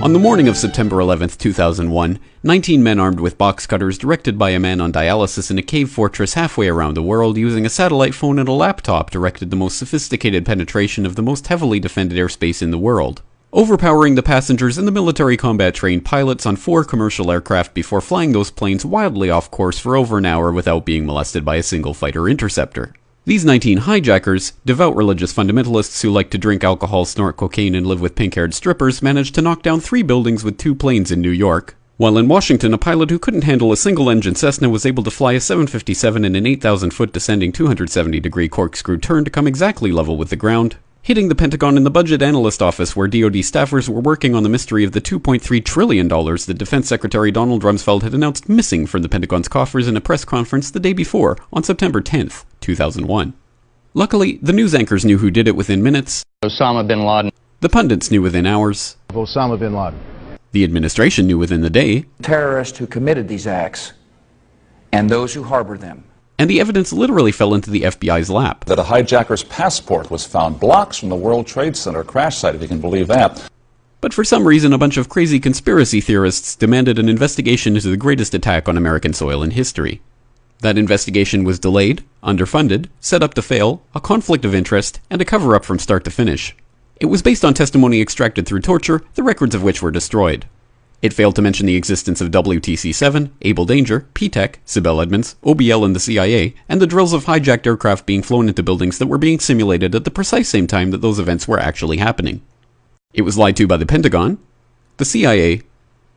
On the morning of September 11, 2001, 19 men armed with box cutters, directed by a man on dialysis in a cave fortress halfway around the world using a satellite phone and a laptop, directed the most sophisticated penetration of the most heavily defended airspace in the world, overpowering the passengers and the military combat-trained pilots on 4 commercial aircraft before flying those planes wildly off course for over an hour without being molested by a single fighter interceptor. These 19 hijackers, devout religious fundamentalists who like to drink alcohol, snort cocaine, and live with pink-haired strippers, managed to knock down 3 buildings with 2 planes in New York, while in Washington a pilot who couldn't handle a single-engine Cessna was able to fly a 757 in an 8,000-foot descending 270-degree corkscrew turn to come exactly level with the ground, hitting the Pentagon in the budget analyst office where DoD staffers were working on the mystery of the $2.3 trillion that Defense Secretary Donald Rumsfeld had announced missing from the Pentagon's coffers in a press conference the day before, on September 10th, 2001. Luckily, the news anchors knew who did it within minutes. Osama bin Laden. The pundits knew within hours. Osama bin Laden. The administration knew within the day. Terrorists who committed these acts and those who harbor them. And the evidence literally fell into the FBI's lap. That a hijacker's passport was found blocks from the World Trade Center crash site, if you can believe that. But for some reason, a bunch of crazy conspiracy theorists demanded an investigation into the greatest attack on American soil in history. That investigation was delayed, underfunded, set up to fail, a conflict of interest, and a cover-up from start to finish. It was based on testimony extracted through torture, the records of which were destroyed. It failed to mention the existence of WTC-7, Able Danger, P-TECH, Sibel Edmonds, OBL and the CIA, and the drills of hijacked aircraft being flown into buildings that were being simulated at the precise same time that those events were actually happening. It was lied to by the Pentagon, the CIA,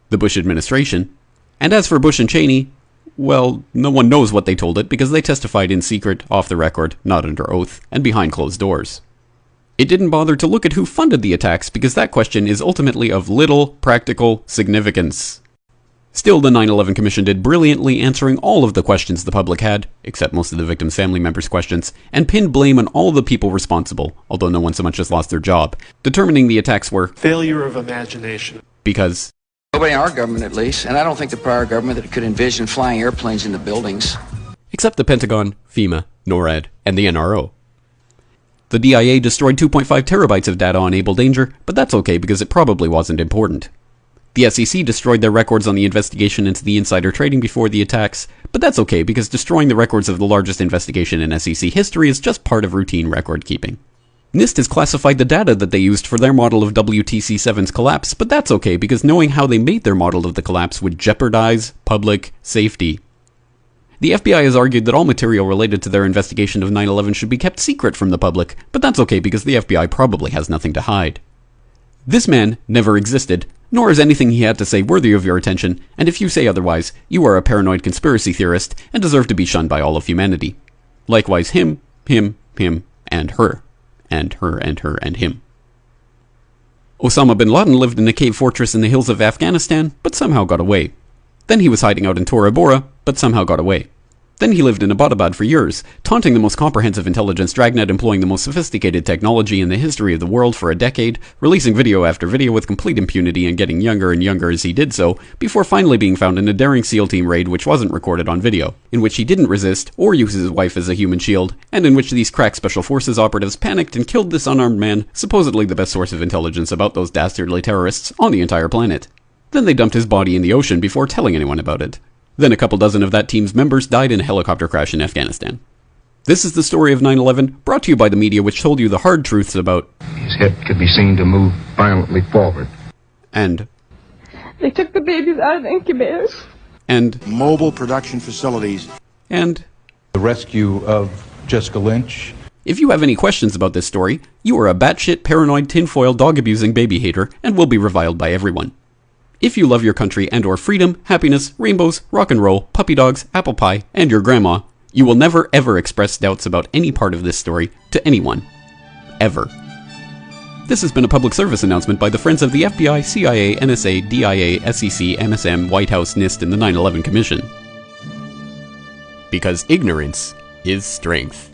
the Bush administration, and as for Bush and Cheney, well, no one knows what they told it because they testified in secret, off the record, not under oath, and behind closed doors. It didn't bother to look at who funded the attacks because that question is ultimately of little practical significance. Still, the 9/11 Commission did brilliantly, answering all of the questions the public had, except most of the victims' family members' questions, and pinned blame on all the people responsible, although no one so much as lost their job, determining the attacks were failure of imagination. Because Nobody in our government, at least, and I don't think the prior government that could envision flying airplanes into buildings. Except the Pentagon, FEMA, NORAD, and the NRO. The DIA destroyed 2.5 terabytes of data on Able Danger, but that's okay because it probably wasn't important. The SEC destroyed their records on the investigation into the insider trading before the attacks, but that's okay because destroying the records of the largest investigation in SEC history is just part of routine record keeping. NIST has classified the data that they used for their model of WTC-7's collapse, but that's okay because knowing how they made their model of the collapse would jeopardize public safety. The FBI has argued that all material related to their investigation of 9/11 should be kept secret from the public, but that's okay because the FBI probably has nothing to hide. This man never existed, nor is anything he had to say worthy of your attention, and if you say otherwise, you are a paranoid conspiracy theorist and deserve to be shunned by all of humanity. Likewise him, and her. And her, and her, and him. Osama bin Laden lived in a cave fortress in the hills of Afghanistan, but somehow got away. Then he was hiding out in Tora Bora, but somehow got away. Then he lived in Abbottabad for years, taunting the most comprehensive intelligence dragnet employing the most sophisticated technology in the history of the world for a decade, releasing video after video with complete impunity and getting younger and younger as he did so, before finally being found in a daring SEAL team raid which wasn't recorded on video, in which he didn't resist or use his wife as a human shield, and in which these crack special forces operatives panicked and killed this unarmed man, supposedly the best source of intelligence about those dastardly terrorists on the entire planet. Then they dumped his body in the ocean before telling anyone about it. Then a couple dozen of that team's members died in a helicopter crash in Afghanistan. This is the story of 9/11, brought to you by the media which told you the hard truths about his head could be seen to move violently forward. And they took the babies out of the incubators. And mobile production facilities. And the rescue of Jessica Lynch. If you have any questions about this story, you are a batshit paranoid tinfoil dog-abusing baby hater and will be reviled by everyone. If you love your country and or freedom, happiness, rainbows, rock and roll, puppy dogs, apple pie, and your grandma, you will never ever express doubts about any part of this story to anyone. Ever. This has been a public service announcement by the Friends of the FBI, CIA, NSA, DIA, SEC, MSM, White House, NIST, and the 9/11 Commission. Because ignorance is strength.